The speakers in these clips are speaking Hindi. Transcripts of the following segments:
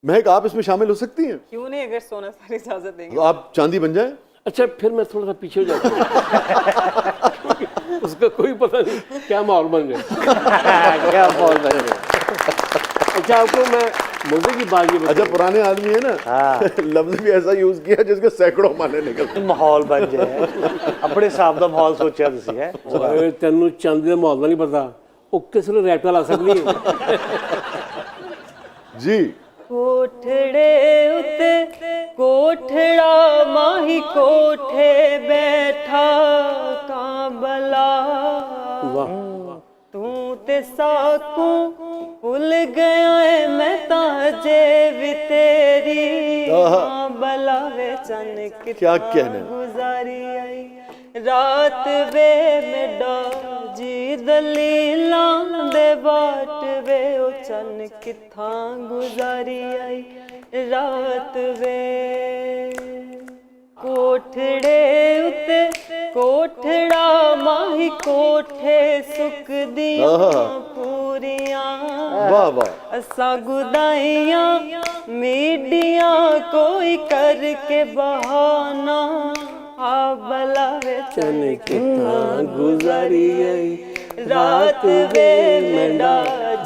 महक, आप इसमें शामिल हो सकती हैं? क्यों नहीं, अगर सोना सर इजाजत देंगे तो आप चांदी बन जाए। अच्छा, फिर मैं थोड़ा सा पीछे हो जाता हूँ। उसका कोई पता नहीं क्या माहौल बन गया। क्या माहौल बन गया। अच्छा, आपको मैं मुद्दे की बात ये अच्छा, पुराने आदमी है ना, लफ्ज भी ऐसा यूज किया जिसके सैकड़ों माने निकलते। माहौल बन जाए, अपने हिसाब का माहौल सोचा तुसी है। ਓਏ ਤੈਨੂੰ ਚੰਦ ਦੇ ਮਾਹੌਲ ਦਾ ਨਹੀਂ ਪਤਾ, ਉਹ ਕਿਸ ਨੂੰ ਰੈਪਟਾ ਲਾ ਸਕਦੀ ਹੈ। जी, कोठड़े उते कोठड़ा माही कोठे बैठा कांबला वाह, तू ते साकू भुल गया है मैं ताजे भी तेरी कांबला वे चन क्या कहने। गुजारी आई रात वे में जी दलीला दे बाट वे ओ चन किथा गुजारी आई रात वे कोठड़े उते कोठड़ा माही कोठे सुख दियां पूरियां वाह वाह। असा गुदाइयां मीडिया कोई करके बहाना आ बला वे चन किथा गुजारी आई रात वे मेरा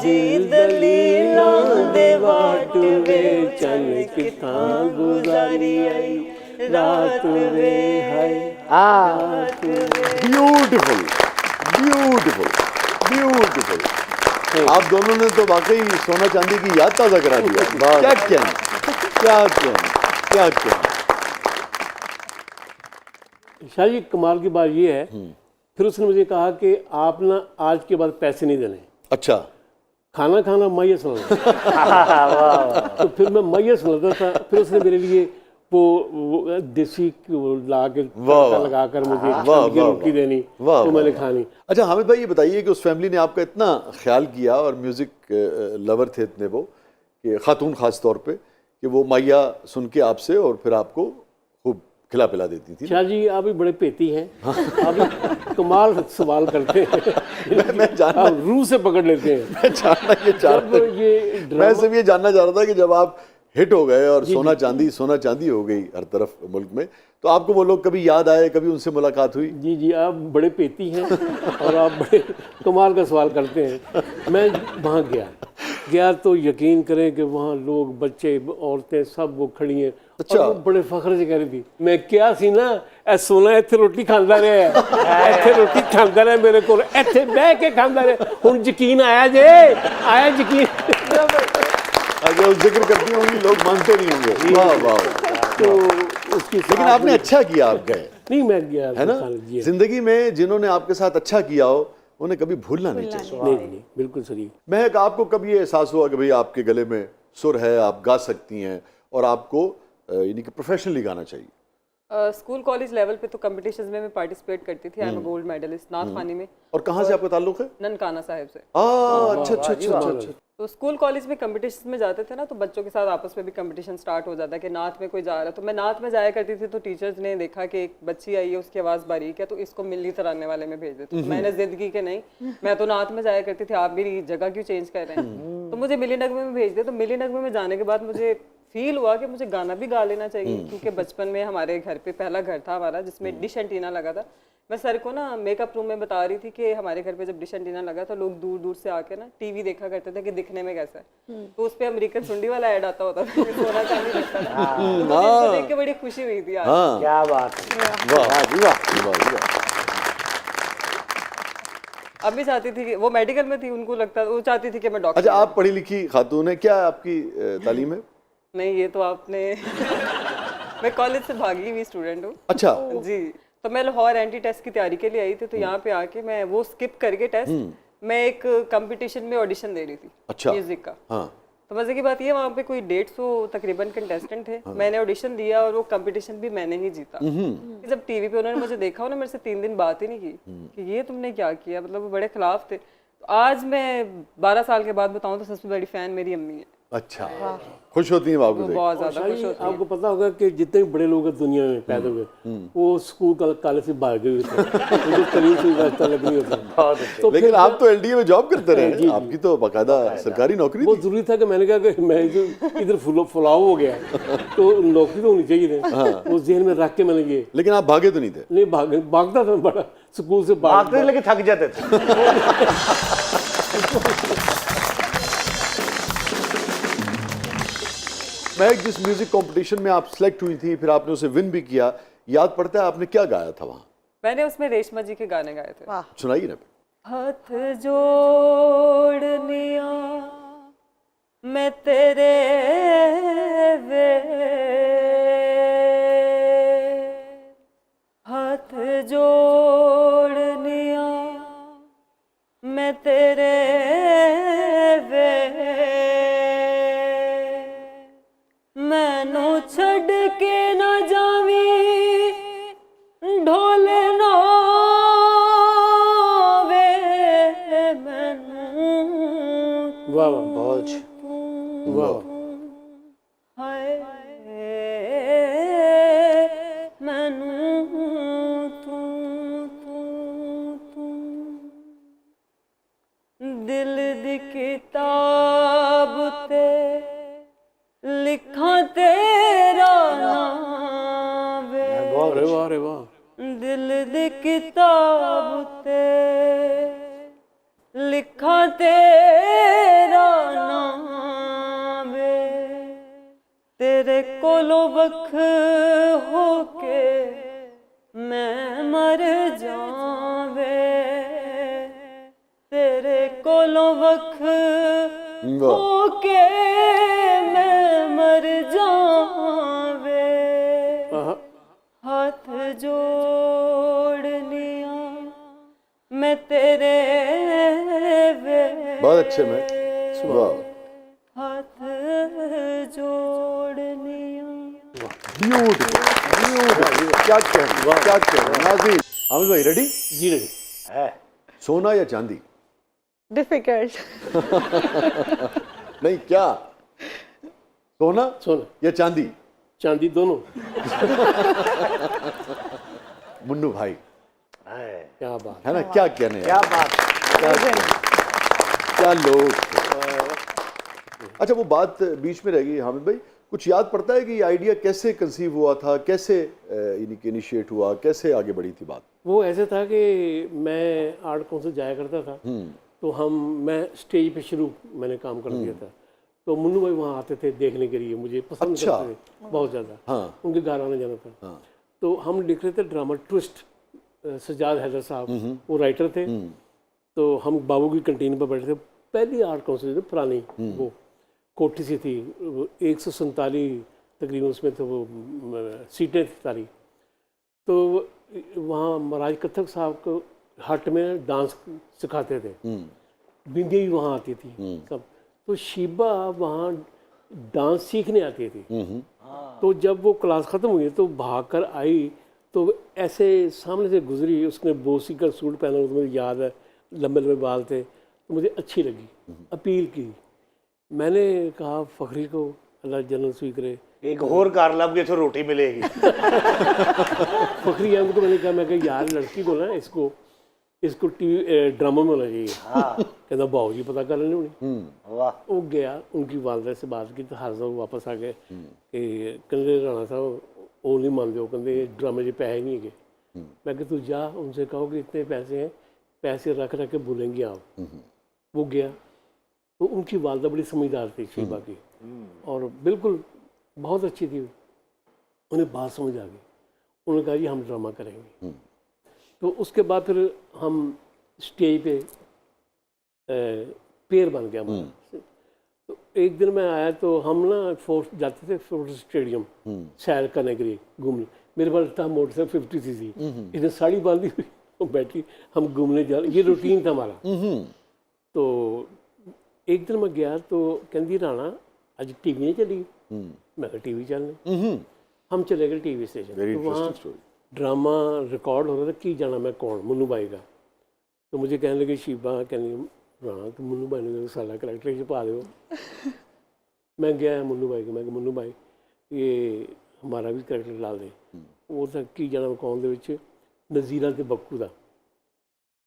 जी दलीला दे बाट वे चन किथा गुजारी आई रात वे हाय। Beautiful beautiful beautiful. आप दोनों ने तो वाकई सोना चांदी की याद ताज़ा करा दिया। क्या कहना, क्या कहना, क्या कहना। शाह जी, कमाल की बात ये है, फिर उसने मुझे कहा कि आप ना आज के बाद पैसे नहीं देने, अच्छा, खाना खाना मैया सुना। तो फिर मैं मैया सुनाता था, फिर उसने मेरे लिए वो देसी ला के लगा कर मुझे रोटी देनी, तो मैंने खानी। अच्छा हामिद भाई, ये बताइए कि उस फैमिली ने आपका इतना ख्याल किया और म्यूज़िक लवर थे इतने वो, कि ख़ातून ख़ास तौर पे, कि वो मैया सुन के आपसे और फिर आपको खूब खिला पिला देती थी। शाह जी, आप भी बड़े पेती हैं, आप भी कमाल सवाल करते हैं। मैं जानना, आप रूह से पकड़ लेते हैं। मैं जानना ये चाह रहा था, मैं सिर्फ ये जानना चाह रहा था कि जब आप हिट हो गए और सोना चांदी हो गई हर तरफ मुल्क में, तो आपको वो लोग कभी याद आए, कभी उनसे मुलाकात हुई? जी जी, आप बड़े पेती हैं और आप बड़े कमाल का सवाल करते हैं। मैं वहाँ गया तो यकीन करें कि वहाँ लोग, बच्चे, औरतें सब वो खड़ी हैं। अच्छा। और वो बड़े फख्र से कह रही थी, मैं क्या सी ना ए सोना इत्थे रोटी खांदा रहा, इत्थे रोटी खांदा रहा, मेरे को इत्थे बह के खांदा रहा। हुण यकीन आया जे, आया यकीन। अगर वो जिक्र करती होंगी लोग मानते नहीं होंगे। वाह वाह। तो उसकी, लेकिन आपने अच्छा किया, आप गए। नहीं, मैं गया है ना, जिंदगी में जिन्होंने आपके साथ अच्छा किया हो उन्हें कभी भूलना नहीं चाहिए। नहीं, बिल्कुल सही। महक, आपको कभी ये एहसास हुआ कि भाई आपके गले में सुर है, आप गा सकती हैं और आपको यानी कि प्रोफेशनली गाना चाहिए? स्कूल कॉलेज लेवल पे तो कंपटीशंस में मैं पार्टिसिपेट करती थी। I am a gold medallist नाथ खानी में। और कहाँ से आपका ताल्लुक है? ननकाना साहिब से। अच्छा अच्छा अच्छा अच्छा। तो स्कूल कॉलेज में कंपटीशंस में जाते थे ना, तो बच्चों के साथ आपस में भी कंपटीशन स्टार्ट हो जाता है कि नात में कोई जा रहा है, तो मैं नात में जाया करती थी। तो टीचर्स ने देखा कि एक बच्ची आई है, उसकी आवाज़ बारीक है, तो इसको मिलनी तराने वाले में भेज देते। तो मैंने जिद की कि नहीं, मैं तो नात में जाया करती थी, आप मेरी जगह क्यों चेंज कर रहे हैं। तो मुझे मिली नगमे में भेज दे। तो मिली नगमे में जाने के बाद मुझे फील हुआ कि मुझे गाना भी गा लेना चाहिए, क्योंकि बचपन में हमारे घर पे पहला घर था हमारा जिसमें डिश एंटीना लगा था। मैं सर को ना मेकअप रूम में बता रही थी कि हमारे घर पे जब डिश एंटीना लगा तो लोग दूर दूर से आके ना टीवी देखा करते थे कि दिखने में कैसा है। तो उस पे अमेरिकन सुंडी वाला ऐड आता होता था, सोना चांदी लगता था। तो देख के बड़ी खुशी हुई थी आज। क्या बात है। वाह जी वाह। अब भी चाहती थी कि वो मेडिकल में थी, उनको लगता वो चाहती थी कि मैं डॉक्टर। अच्छा, आप पढ़ी लिखी खातून है, क्या आपकी तालीम है? नहीं, ये तो आपने मैं कॉलेज से भागी हुई स्टूडेंट हूँ। अच्छा जी। तो मैं लाहौर एंटी टेस्ट की तैयारी के लिए आई थी, तो यहाँ पे आके मैं वो स्किप करके टेस्ट, मैं एक कंपटीशन में ऑडिशन दे रही थी। अच्छा। म्यूजिक का। हाँ। तो मजे की बात ये, वहाँ पे कोई 150 तकरीबन कंटेस्टेंट थे। मैंने ऑडिशन दिया और वो कंपटीशन भी मैंने ही जीता। जब टीवी पे उन्होंने मुझे देखा, उन्होंने मेरे से 3 दिन बात ही नहीं की कि ये तुमने क्या किया, मतलब वो बड़े खिलाफ थे। तो आज मैं 12 साल के बाद बताऊँ तो सबसे बड़ी फैन मेरी अम्मी है। अच्छा, खुश होती हैं बाबू से? बहुत ज्यादा खुश शायद होती है। आपको पता होगा कि जितने भी बड़े लोग हैं दुनिया में पैदा हुए वो स्कूल कॉलेज से भाग गए होते हैं, उनको तरीन से रास्ता लग नहीं होता। बहुत अच्छे। तो लेकिन फिर आप तो एलडीए में जॉब करते रहे, आपकी तो बाकायदा सरकारी नौकरी वो थी। जरूरी था कि मैंने कहा कि मैं इधर फुलाव हो गया है, तो नौकरी तो होनी चाहिए थी। वो जेहन में रख के मैंने ये लेकिन आप भागे तो नहीं थे? नहीं भागता था बड़ा, स्कूल से भागते लेकिन थक जाते थे। मैं जिस म्यूजिक कंपटीशन में आप सेलेक्ट हुई थी, फिर आपने उसे विन भी किया, याद पड़ता है आपने क्या गाया था वहाँ? मैंने उसमें रेशमा जी के गाने गाए थे। सुनाइए ना। हाथ जोड़निया मैं तेरे वे, हाथ जोड़निया मैं तेरे वे, मैनू छड़ के ना जावी ढोल ना वे, मैनू वाह वाह बहुत अच्छे। वाह हाय मैनू तू दिल दी किताब ते लिखा तेरा नाम वे, अरे वाह अरे वाह दिल दी किताब ते लिखा तेरा नाम वे, तेरे कोलों वख होके मैं मर जावे, तेरे कोलों वख होके मैं मर जावे, हाथ जोड़निया मैं तेरे वे, बहुत अच्छे में, वाह, हाथ जोड़निया। ब्यूटीफुल, ब्यूटीफुल, क्या कहना, क्या कहना। नाज़रीन, हामिद भाई रेडी? जी नहीं है। सोना या चांदी? डिफिकल्ट। नहीं, क्या सोना सोना या चांदी? चांदी दोनों। मुन्नू भाई, है। क्या बात है ना, क्या कहने क्या यार, बात। क्या कहने, क्या लोग थे। अच्छा, वो बात बीच में रह गई हामिद भाई, कुछ याद पड़ता है कि ये आइडिया कैसे कंसीव हुआ था, कैसे इनिशिएट हुआ, कैसे आगे बढ़ी थी बात? वो ऐसे था कि मैं आर्ट काउंसिल जाया करता था, तो मैं स्टेज पे शुरू मैंने काम कर दिया था, तो मुन्नू भाई वहाँ आते थे देखने के लिए, मुझे पसंद अच्छा। करते थे बहुत ज़्यादा। हाँ। उनके घर आने जाना था। हाँ। तो हम लिख रहे थे ड्रामा ट्विस्ट, सज्जाद हैदर साहब वो राइटर थे, तो हम बाबू की कैंटीन पर बैठे थे। पहली आर्ट काउंसिल थी पुरानी, वो कोठी सी थी, 147 तकरीबन उसमें तो वो सीटें थी सारी। तो वहाँ महाराज कथक साहब को हट में डांस सिखाते थे, बिंदी भी वहाँ आती थी सब। तो शीबा वहाँ डांस सीखने आती थी। तो जब वो क्लास ख़त्म हुई तो भाग कर आई, तो ऐसे सामने से गुजरी, उसने बोसी का सूट पहना हुआ, तो मुझे याद है, लंबे लंबे बाल थे, तो मुझे अच्छी लगी, अपील की। मैंने कहा फखरी को अल्लाह जन्नत नसीब करे, एक और कार लब के तो रोटी मिलेगी। फखरी अहमद को मैंने कहा, मैं कहा यार लड़की को ना इसको टीवी ड्रामा में होना चाहिए। कहता बाबू जी पता कर लेने होनी। वाह। वो वो गया, उनकी वालदा से बात की तो हर साहब वापस आ गए कि कहते राणा साहब वो नहीं मानते, वो कहते ड्रामे के पैसे नहीं है। मैं कि तू जा उनसे कहो कि इतने पैसे हैं, पैसे रख रख के भूलेंगे आप। वो गया, तो उनकी वालदा बड़ी समझदार थी शीबा की, और बिल्कुल बहुत अच्छी थी, उन्हें बात समझ आ गई। उन्होंने कहा जी हम ड्रामा करेंगे। तो उसके बाद फिर हम स्टेज पे पेयर बन गया हमारा। तो एक दिन मैं आया तो हम ना फोर्स जाते थे, फोर्स स्टेडियम सैर करने के लिए घूमने। मेरे पास था मोटरसाइकिल 50 सीसी, इसने साड़ी बांधी हुई, वो बैठी, हम घूमने जा रहे, ये रूटीन था हमारा। तो एक दिन मैं गया तो कहती राणा आज टीवी नहीं चली। मैं कहा टीवी चलने। हम चले गए टीवी स्टेशन, तो वहाँ ड्रामा रिकॉर्ड हो रहा था, की जाना मैं कौन, मुन्नू भाई का। तो मुझे कहने लगे शीबा, कहने राणा तो मुन्नू भाई ने सारा करैक्टर छुपा दो। मैं गया मुन्नू भाई के, मैं कहा मुन्नू भाई ये हमारा भी करैक्टर डाल दे। वो था की जाना मकान ਦੇ नज़ीरा के बक्कू का,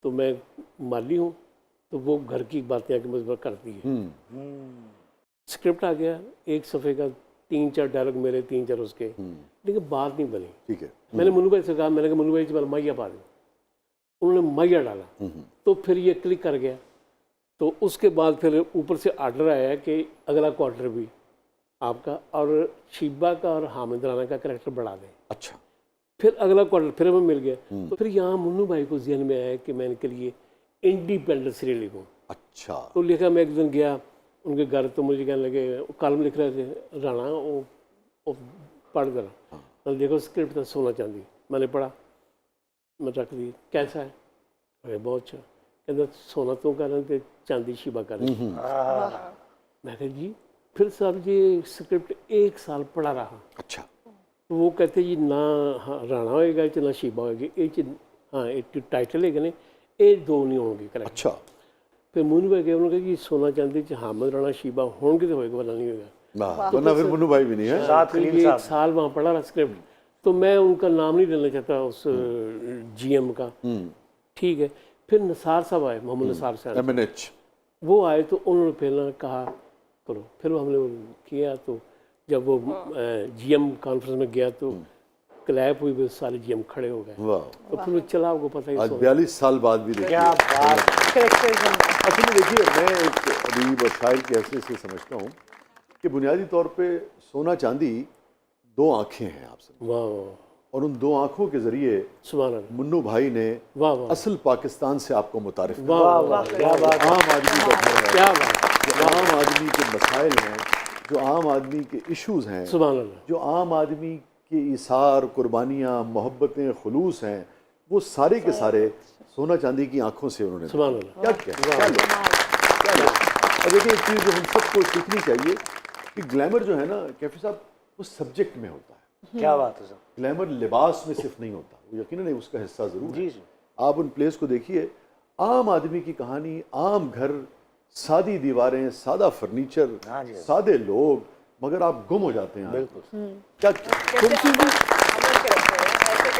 तो मैं माली हूँ, तो वो घर की बातें आके मुझ पर करती है। स्क्रिप्ट आ गया, एक सफ़े का 3-4 डायलॉग मेरे, 3-4 उसके, लेकिन बात नहीं बनी। ठीक है। मैंने मुन्नू भाई से कहा, मैंने कहा मुन्नू भाई से मैया पा दो, उन्होंने मैया डाला, तो फिर ये क्लिक कर गया। तो उसके बाद फिर ऊपर से ऑर्डर आया कि अगला क्वार्टर भी आपका और शिबा का और हामिद राना का करेक्टर बढ़ा दें। अच्छा। फिर अगला क्वार्टर फिर हमें मिल गया। तो फिर यहाँ मुन्नू भाई को जहन में आया कि मैं इनके लिए इंडिपेंडेंट सीरियल लिखूँ। अच्छा। तो लिखा, मैं एक दिन गया उनके घर, तो मुझे कहने लगे, कॉलम लिख रहे थे राणा, वो पढ़ कर, मैंने देखो स्क्रिप्ट था सोना चांदी, मैंने पढ़ा, मैं रख दी, कैसा है? अरे बहुत अच्छा। कहते सोना तो कर रहे थे, चांदी शिबा कर रहे थे। मैं कहा जी, फिर साहब ये स्क्रिप्ट 1 साल पढ़ा रहा। अच्छा। तो वो कहते जी ना राणा होएगा च ना शिबा होएगी, ये हाँ एक टाइटल है ने, ये दो नहीं होंगे करेक्ट। अच्छा। फिर मुन्नू भाई गए, उन्होंने कहा कि सोना चांदी च हामिद राणा शिबा होंगे तो होएगा, वरना नहीं होगा। वाह, वरना फिर मुन्नू भाई भी नहीं है। साथ फिर खलील ये 1 साहब। साल वहाँ पढ़ा रहा स्क्रिप्ट, तो मैं उनका नाम नहीं लेना चाहता उस GM का। ठीक है। फिर निसार साहब आए, मोहम्मद निसार साहब, MNH। वो आए, तो उन्होंने फिर कहा करो, फिर हमने वो किया। तो जब वो GM कॉन्फ्रेंस में गया तो क्लैप हुई, वो सारे GM खड़े हो गए। वाह। तो फिर वो चला, आपको पता ही आज सोना। 42 साल बाद भी देखिए। क्या बात। असल में देखिए, मैं एक अदीब और शायर के हैसियत से समझता हूँ कि बुनियादी तौर पे सोना चांदी 2 आँखें हैं आपसे, वाह वाह, और उन 2 आँखों के ज़रिए सुभान अल्लाह, मुन्नू भाई ने वाह वाह, असल पाकिस्तान से आपको मुतारिफ किया। वाह वाह, क्या बात। आम आदमी का घर है, क्या बात, जो आम आदमी के मसाइल हैं, जो आम आदमी के इश्यूज़ हैं, सुभान अल्लाह, जो आम आदमी के इसार, कुर्बानियाँ, मोहब्बतें, खुलूस हैं, वो सारे के सारे सोना चांदी की आंखों से उन्होंने सुभान अल्लाह। क्या किया। क्या और देखिए, एक चीज़ जो हम सबको सीखनी चाहिए कि ग्लैमर जो है ना कैफी साहब, वो सब्जेक्ट में होता है। क्या बात है सर। ग्लैमर लिबास में सिर्फ नहीं होता, वो यकीनन उसका हिस्सा ज़रूर है। जी जी। आप उन प्लेस को देखिए, आम आदमी की कहानी, आम घर, सादी दीवारें, सादा फर्नीचर, हाँ जी। सादे लोग, मगर आप गुम हो जाते हैं। बिल्कुल। क्या कैसे